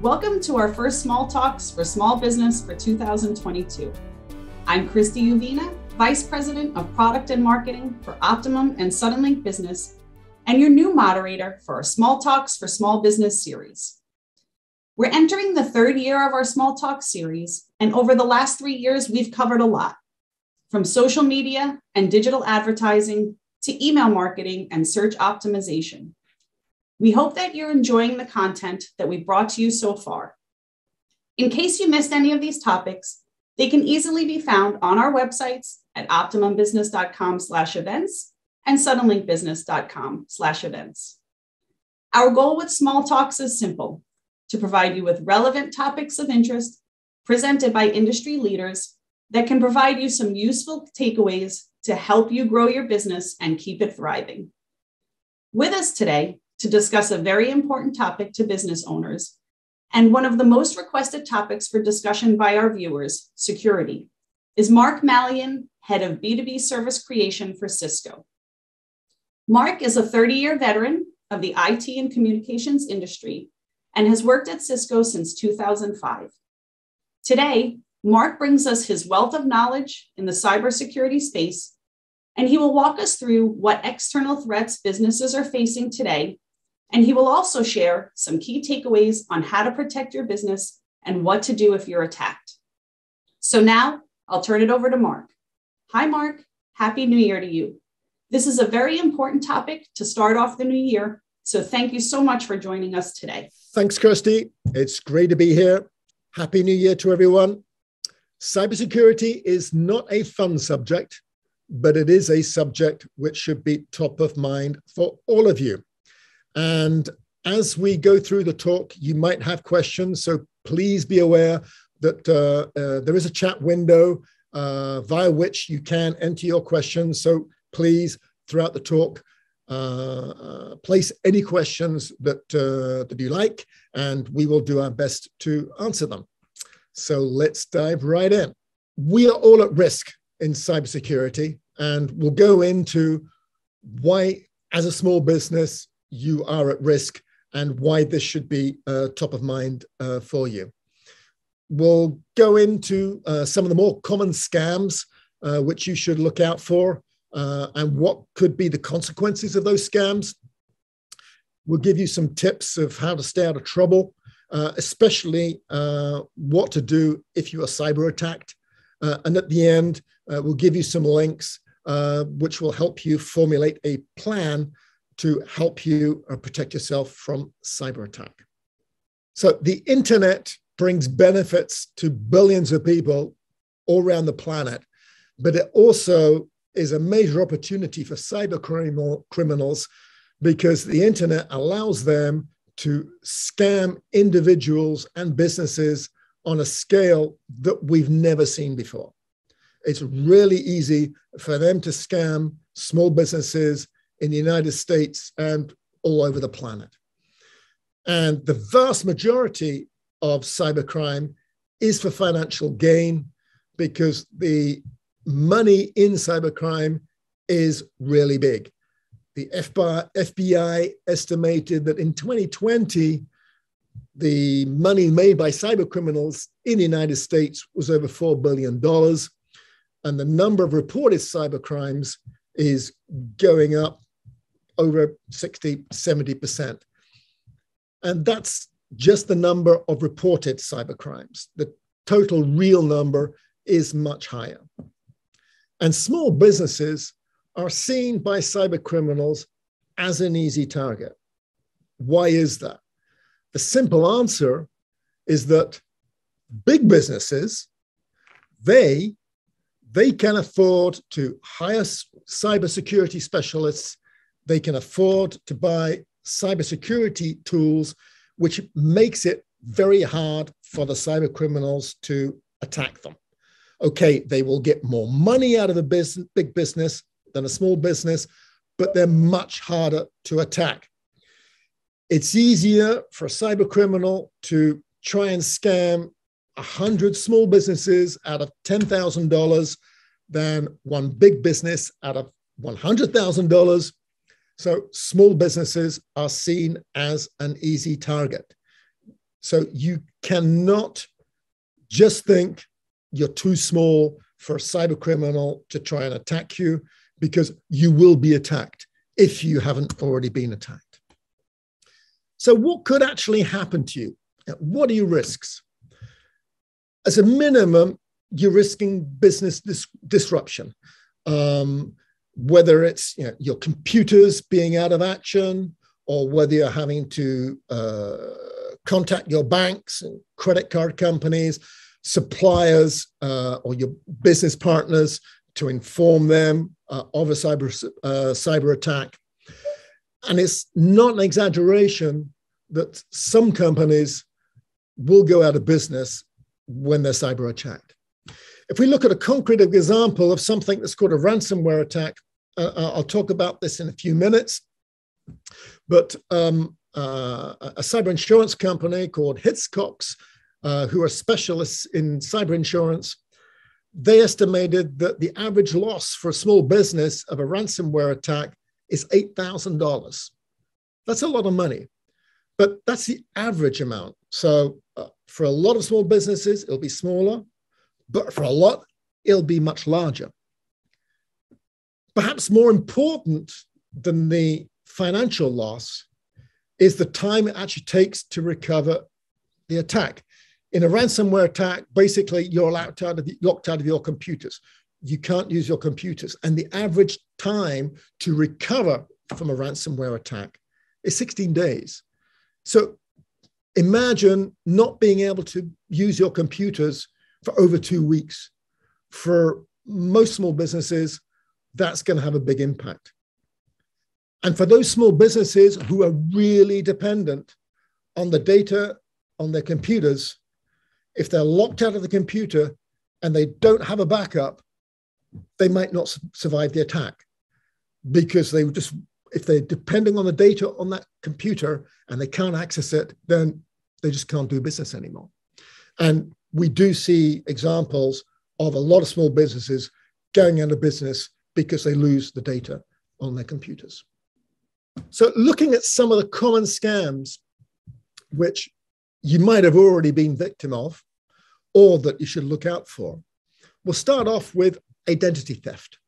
Welcome to our first Small Talks for Small Business for 2022. I'm Christy Uvina, Vice President of Product and Marketing for Optimum and Suddenlink Business, and your new moderator for our Small Talks for Small Business series. We're entering the third year of our Small Talks series, and over the last 3 years, we've covered a lot, from social media and digital advertising to email marketing and search optimization. We hope that you're enjoying the content that we've brought to you so far. In case you missed any of these topics, they can easily be found on our websites at optimumbusiness.com/events and suddenlinkbusiness.com/events. Our goal with Small Talks is simple: to provide you with relevant topics of interest presented by industry leaders that can provide you some useful takeaways to help you grow your business and keep it thriving. With us today to discuss a very important topic to business owners, and one of the most requested topics for discussion by our viewers, security, is Mark Mallion, Head of B2B Service Creation for Cisco. Mark is a 30-year veteran of the IT and communications industry and has worked at Cisco since 2005. Today, Mark brings us his wealth of knowledge in the cybersecurity space, and he will walk us through what external threats businesses are facing today. And he will also share some key takeaways on how to protect your business and what to do if you're attacked. So now I'll turn it over to Mark. Hi, Mark. Happy New Year to you. This is a very important topic to start off the new year. So thank you so much for joining us today. Thanks, Kirsty. It's great to be here. Happy New Year to everyone. Cybersecurity is not a fun subject, but it is a subject which should be top of mind for all of you. And as we go through the talk, you might have questions. So please be aware that there is a chat window via which you can enter your questions. So please, throughout the talk, place any questions that you like, and we will do our best to answer them. So let's dive right in. We are all at risk in cybersecurity, and we'll go into why, as a small business, you are at risk and why this should be top of mind for you. We'll go into some of the more common scams which you should look out for and what could be the consequences of those scams. We'll give you some tips of how to stay out of trouble, especially what to do if you are cyber attacked. And at the end, we'll give you some links which will help you formulate a plan to help you protect yourself from cyber attack. So the internet brings benefits to billions of people all around the planet, but it also is a major opportunity for cyber criminals because the internet allows them to scam individuals and businesses on a scale that we've never seen before. It's really easy for them to scam small businesses in the United States and all over the planet. And the vast majority of cybercrime is for financial gain because the money in cybercrime is really big. The FBI estimated that in 2020, the money made by cybercriminals in the United States was over $4 billion. And the number of reported cybercrimes is going up over 60–70%. And that's just the number of reported cybercrimes. The total real number is much higher. And small businesses are seen by cybercriminals as an easy target. Why is that? The simple answer is that big businesses, they can afford to hire cybersecurity specialists. They can afford to buy cybersecurity tools, which makes it very hard for the cyber criminals to attack them. Okay, they will get more money out of a big business than a small business, but they're much harder to attack. It's easier for a cyber criminal to try and scam 100 small businesses out of $10,000 than one big business out of $100,000. So small businesses are seen as an easy target. So you cannot just think you're too small for a cyber criminal to try and attack you, because you will be attacked if you haven't already been attacked. So what could actually happen to you? What are your risks? As a minimum, you're risking business disruption, whether it's your computers being out of action, or whether you're having to contact your banks and credit card companies, suppliers, or your business partners to inform them of a cyber attack. And it's not an exaggeration that some companies will go out of business when they're cyber attacked. If we look at a concrete example of something that's called a ransomware attack, I'll talk about this in a few minutes, but a cyber insurance company called Hiscox, who are specialists in cyber insurance, they estimated that the average loss for a small business of a ransomware attack is $8,000. That's a lot of money, but that's the average amount. So for a lot of small businesses, it'll be smaller, but for a lot, it'll be much larger. Perhaps more important than the financial loss is the time it actually takes to recover the attack. In a ransomware attack, basically, you're locked out of your computers. You can't use your computers. And the average time to recover from a ransomware attack is 16 days. So imagine not being able to use your computers for over 2 weeks. For most small businesses, that's going to have a big impact. And for those small businesses who are really dependent on the data on their computers, if they're locked out of the computer and they don't have a backup, they might not survive the attack, because if they're depending on the data on that computer and they can't access it, then they just can't do business anymore. And we do see examples of a lot of small businesses going out of business because they lose the data on their computers. So looking at some of the common scams, which you might have already been victim of, or that you should look out for, we'll start off with identity theft.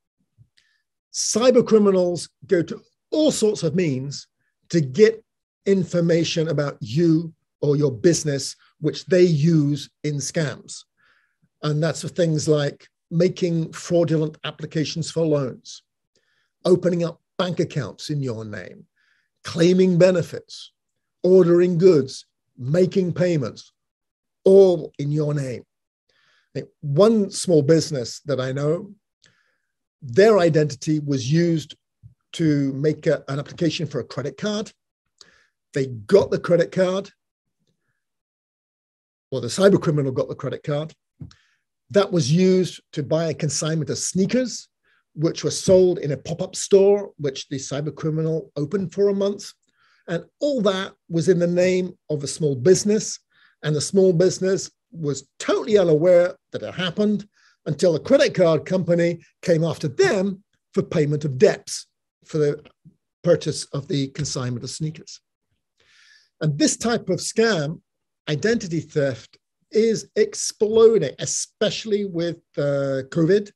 Cyber criminals go to all sorts of means to get information about you or your business, which they use in scams. And that's for things like making fraudulent applications for loans, opening up bank accounts in your name, claiming benefits, ordering goods, making payments, all in your name. One small business that I know, their identity was used to make an application for a credit card. They got the credit card, or the cyber criminal got the credit card. That was used to buy a consignment of sneakers, which were sold in a pop-up store, which the cyber criminal opened for a month. And all that was in the name of a small business. And the small business was totally unaware that it happened until the credit card company came after them for payment of debts for the purchase of the consignment of sneakers. And this type of scam, identity theft, is exploding, especially with COVID.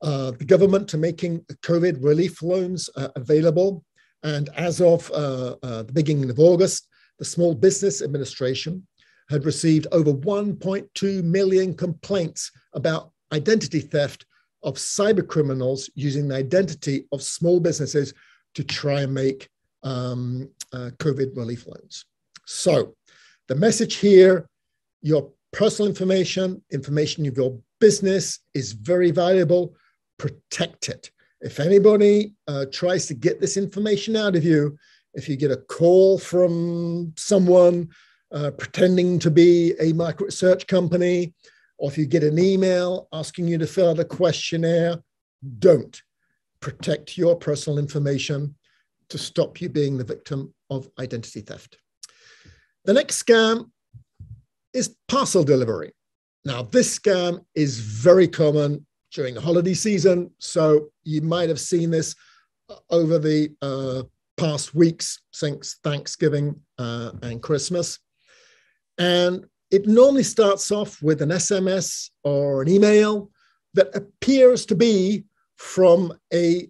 The government are making COVID relief loans available. And as of the beginning of August, the Small Business Administration had received over 1.2 million complaints about identity theft of cyber criminals using the identity of small businesses to try and make COVID relief loans. So the message here, your personal information of your business is very valuable. Protect it. If anybody tries to get this information out of you, if you get a call from someone pretending to be a market research company, or if you get an email asking you to fill out a questionnaire, don't. Protect your personal information to stop you being the victim of identity theft. The next scam is parcel delivery. Now, this scam is very common during the holiday season, so you might have seen this over the past weeks since Thanksgiving and Christmas. And it normally starts off with an SMS or an email that appears to be from a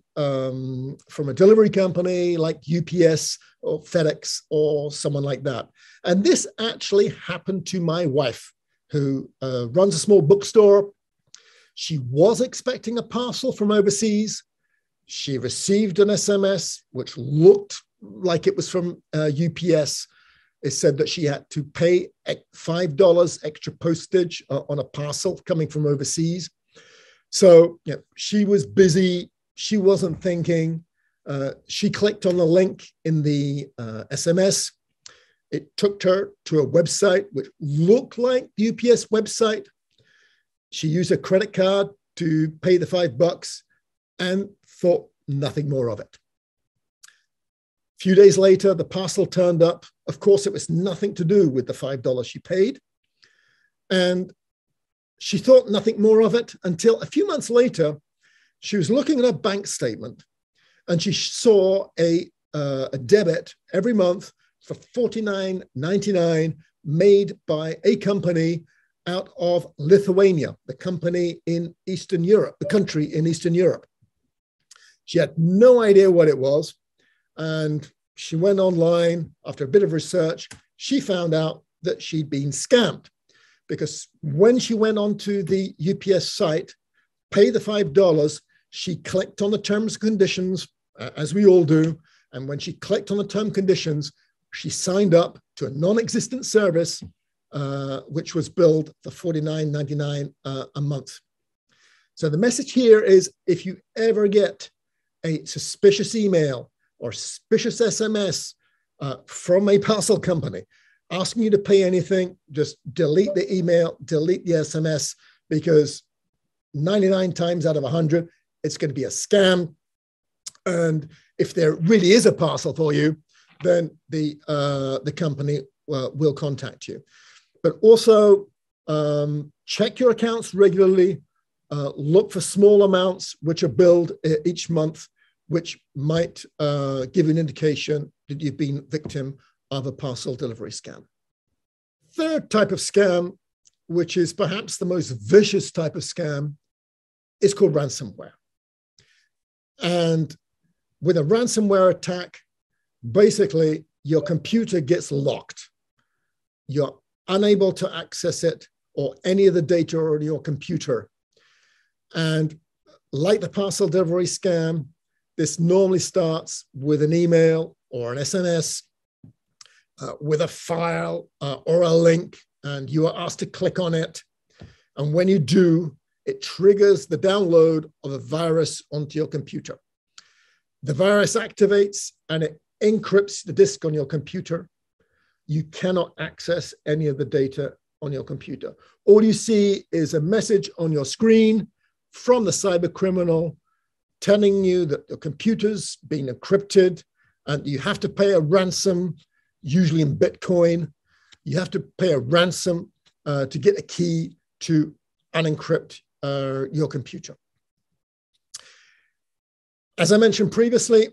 delivery company like UPS or FedEx or someone like that. And this actually happened to my wife, who runs a small bookstore. She was expecting a parcel from overseas. She received an SMS, which looked like it was from UPS. It said that she had to pay $5 extra postage on a parcel coming from overseas. So she was busy. She wasn't thinking. She clicked on the link in the SMS. It took her to a website which looked like the UPS website. She used a credit card to pay the $5 and thought nothing more of it. A few days later, the parcel turned up. Of course, it was nothing to do with the $5 she paid. And she thought nothing more of it until a few months later, she was looking at her bank statement and she saw a debit every month for $49.99 made by a company out of Lithuania, the company in Eastern Europe, the country in Eastern Europe. She had no idea what it was. And she went online after a bit of research. She found out that she'd been scammed because when she went onto the UPS site, pay the $5, she clicked on the terms and conditions, as we all do. And when she clicked on the term conditions, she signed up to a non-existent service, which was billed for $49.99 a month. So the message here is, if you ever get a suspicious email or suspicious SMS from a parcel company asking you to pay anything, just delete the email, delete the SMS, because 99 times out of 100, it's going to be a scam. And if there really is a parcel for you, then the company will contact you. But also check your accounts regularly. Look for small amounts which are billed each month, which might give an indication that you've been victim of a parcel delivery scam. Third type of scam, which is perhaps the most vicious type of scam, is called ransomware. And with a ransomware attack, basically your computer gets locked. You're unable to access it or any of the data on your computer. And like the parcel delivery scam, this normally starts with an email or an SMS with a file or a link, and you are asked to click on it. And when you do, it triggers the download of a virus onto your computer. The virus activates and it encrypts the disk on your computer. You cannot access any of the data on your computer. All you see is a message on your screen from the cyber criminal telling you that your computer's been encrypted and you have to pay a ransom, usually in Bitcoin. You have to pay a ransom to get a key to unencrypt your computer. As I mentioned previously,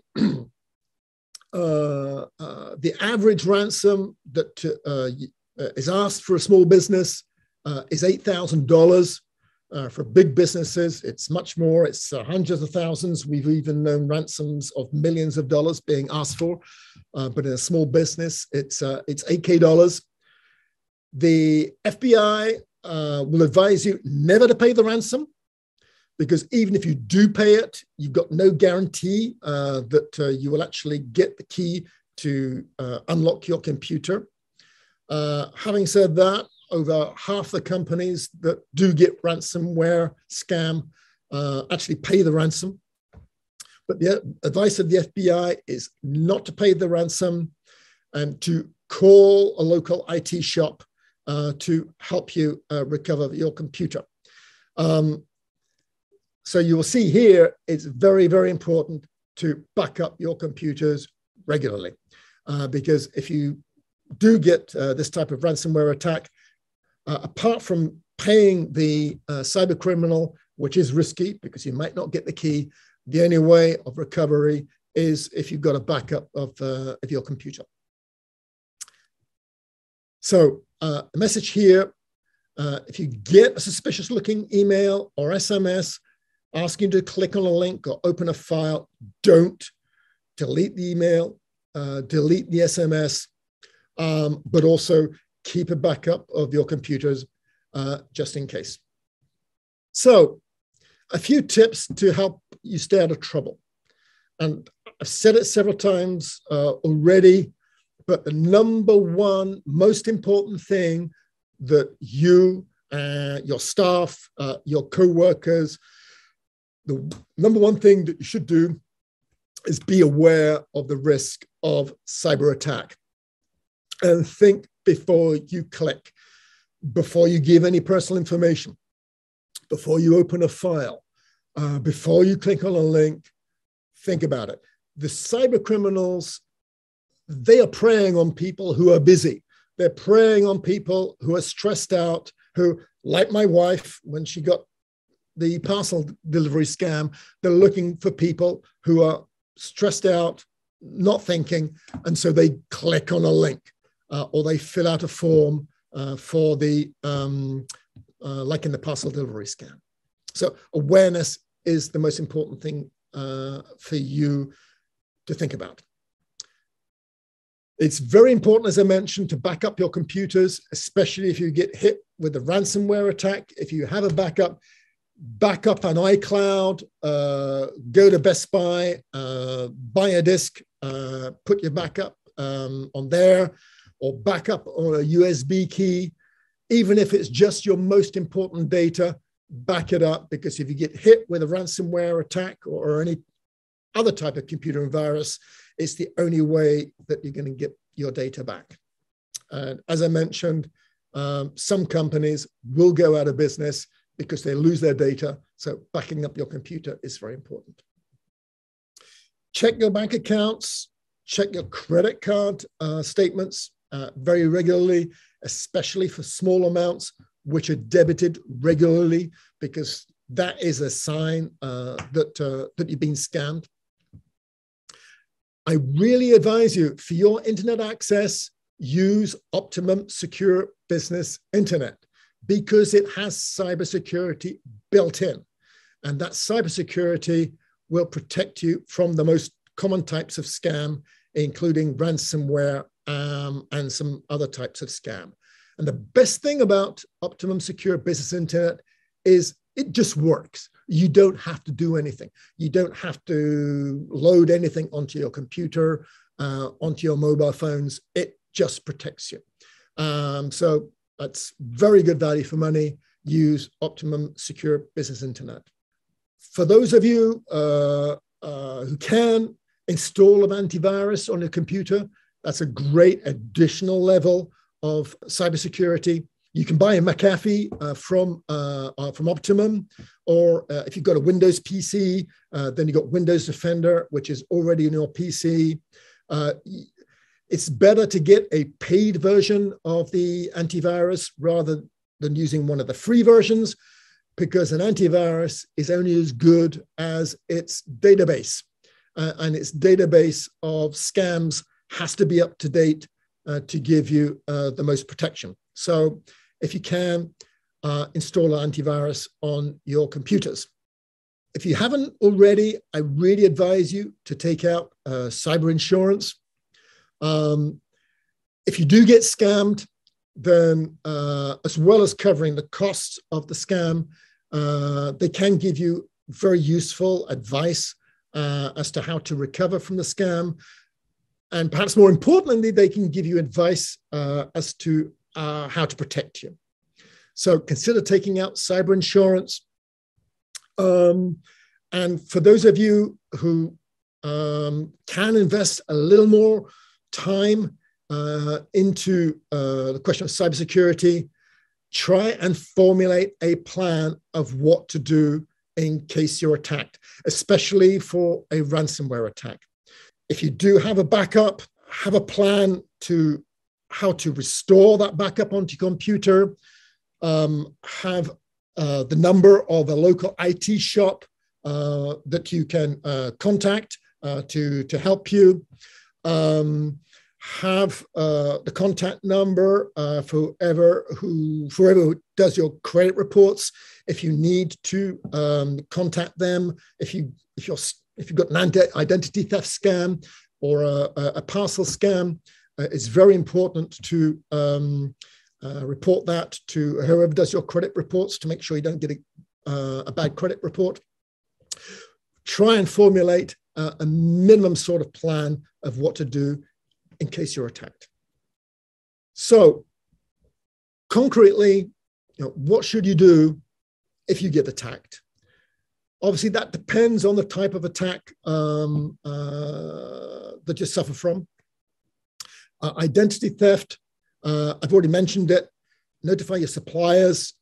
the average ransom that is asked for a small business is $8,000. For big businesses, it's much more. It's hundreds of thousands. We've even known ransoms of millions of dollars being asked for. But in a small business, it's $8K. The FBI will advise you never to pay the ransom, because even if you do pay it, you've got no guarantee that you will actually get the key to unlock your computer. Having said that, over half the companies that do get ransomware scam actually pay the ransom. But the advice of the FBI is not to pay the ransom and to call a local IT shop to help you recover your computer. So you will see here, it's very, very important to back up your computers regularly, because if you do get this type of ransomware attack, apart from paying the cyber criminal, which is risky because you might not get the key, the only way of recovery is if you've got a backup of your computer. So a message here. If you get a suspicious looking email or SMS asking you to click on a link or open a file, don't. Delete the email, delete the SMS, but also keep a backup of your computers just in case. So a few tips to help you stay out of trouble. And I've said it several times already, but the number one most important thing that you, your staff, your co-workers, the number one thing that you should do is be aware of the risk of cyber attack. And think before you click, before you give any personal information, before you open a file, before you click on a link, think about it. The cyber criminals, they are preying on people who are busy. They're preying on people who are stressed out, who, like my wife, when she got the parcel delivery scam, they're looking for people who are stressed out, not thinking, and so they click on a link or they fill out a form for the, like in the parcel delivery scam. So awareness is the most important thing for you to think about. It's very important, as I mentioned, to back up your computers, especially if you get hit with a ransomware attack. If you have a backup on iCloud, go to Best Buy, buy a disk, put your backup on there, or backup on a USB key. Even if it's just your most important data, back it up, because if you get hit with a ransomware attack or any other type of computer virus, it's the only way that you're going to get your data back. And as I mentioned, some companies will go out of business because they lose their data. So backing up your computer is very important. Check your bank accounts, check your credit card statements very regularly, especially for small amounts, which are debited regularly, because that is a sign that you've been scammed. I really advise you, for your internet access, use Optimum Secure Business Internet, because it has cybersecurity built in. And that cybersecurity will protect you from the most common types of scam, including ransomware and some other types of scam. And the best thing about Optimum Secure Business Internet is it just works. You don't have to do anything. You don't have to load anything onto your computer, onto your mobile phones. It just protects you. So that's very good value for money. Use Optimum Secure Business Internet. For those of you who can install an antivirus on your computer, that's a great additional level of cybersecurity. You can buy a McAfee from Optimum, or if you've got a Windows PC, then you've got Windows Defender, which is already in your PC. It's better to get a paid version of the antivirus rather than using one of the free versions, because an antivirus is only as good as its database. And its database of scams has to be up to date to give you the most protection. So if you can, install an antivirus on your computers. If you haven't already, I really advise you to take out cyber insurance. If you do get scammed, then as well as covering the costs of the scam, they can give you very useful advice as to how to recover from the scam. And perhaps more importantly, they can give you advice as to how to protect you. So consider taking out cyber insurance. And for those of you who can invest a little more time into the question of cybersecurity, try and formulate a plan of what to do in case you're attacked, especially for a ransomware attack. If you do have a backup, have a plan to how to restore that backup onto your computer, have the number of a local IT shop that you can contact to help you. have the contact number for whoever does your credit reports. If you need to contact them, if you've got an identity theft scam or a parcel scam, it's very important to report that to whoever does your credit reports to make sure you don't get a bad credit report. Try and formulate a minimum sort of plan of what to do in case you're attacked. So concretely, what should you do if you get attacked? Obviously, that depends on the type of attack that you suffer from. Identity theft, I've already mentioned it. Notify your suppliers,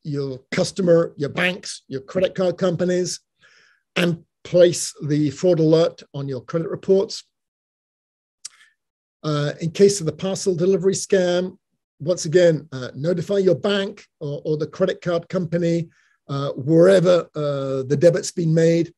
your customer, your banks, your credit card companies, and place the fraud alert on your credit reports. In case of the parcel delivery scam, once again, notify your bank or the credit card company wherever the debit's been made.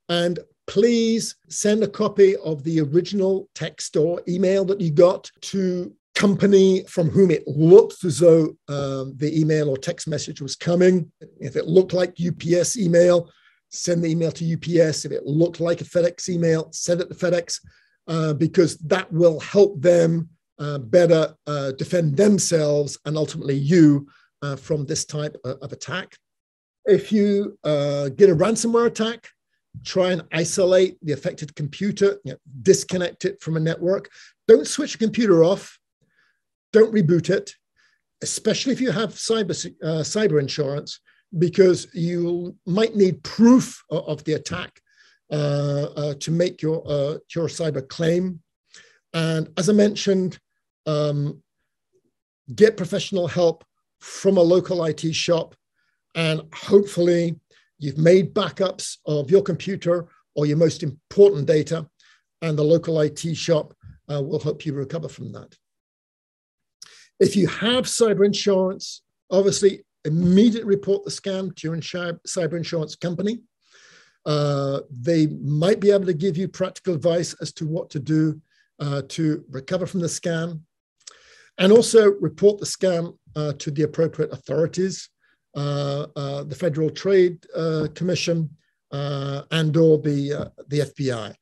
And please send a copy of the original text or email that you got to company from whom it looked as though the email or text message was coming. If it looked like UPS email, send the email to UPS. If it looked like a FedEx email, send it to FedEx, because that will help them better defend themselves and ultimately you from this type of attack. If you get a ransomware attack, try and isolate the affected computer, disconnect it from a network. Don't switch your computer off. Don't reboot it, especially if you have cyber insurance, because you might need proof of the attack to make your cyber claim. And as I mentioned, get professional help from a local IT shop, and hopefully you've made backups of your computer or your most important data, and the local IT shop will help you recover from that. If you have cyber insurance, obviously immediately report the scam to your cyber insurance company. They might be able to give you practical advice as to what to do to recover from the scam. And also report the scam to the appropriate authorities, the Federal Trade Commission and or the FBI.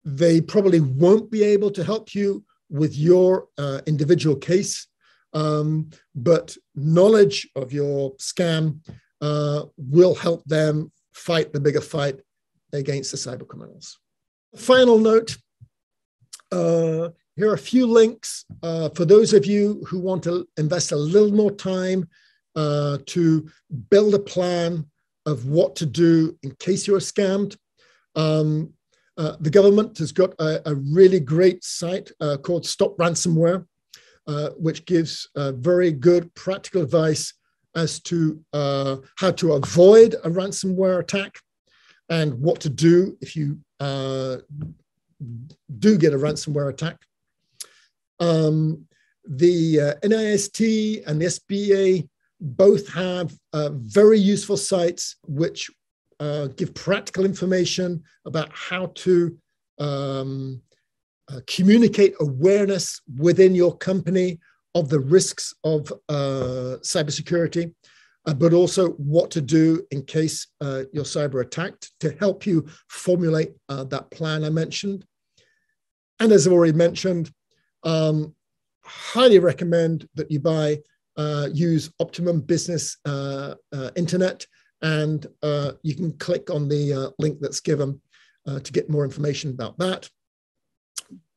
They probably won't be able to help you with your individual case, but knowledge of your scam will help them fight the bigger fight against the cyber criminals. Final note, here are a few links for those of you who want to invest a little more time to build a plan of what to do in case you're scammed. The government has got a really great site called Stop Ransomware, which gives very good practical advice as to how to avoid a ransomware attack and what to do if you do get a ransomware attack. The NIST and the SBA both have very useful sites which give practical information about how to communicate awareness within your company of the risks of cybersecurity, but also what to do in case you're cyber attacked to help you formulate that plan I mentioned. And as I've already mentioned, highly recommend that you use Optimum Business Internet, and you can click on the link that's given to get more information about that.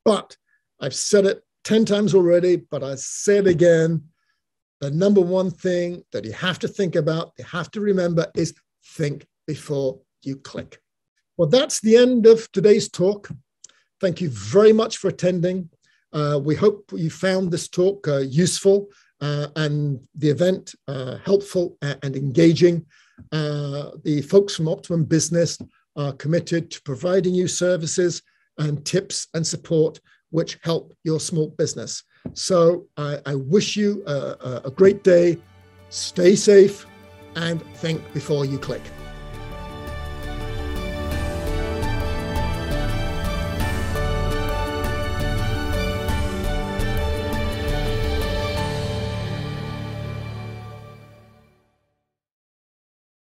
But I've said it 10 times already, but I say it again. The number one thing that you have to think about, you have to remember, is think before you click. Well, that's the end of today's talk. Thank you very much for attending. We hope you found this talk useful and the event helpful and engaging. The folks from Optimum Business are committed to providing you services and tips and support which help your small business. So I wish you a great day, stay safe, and think before you click.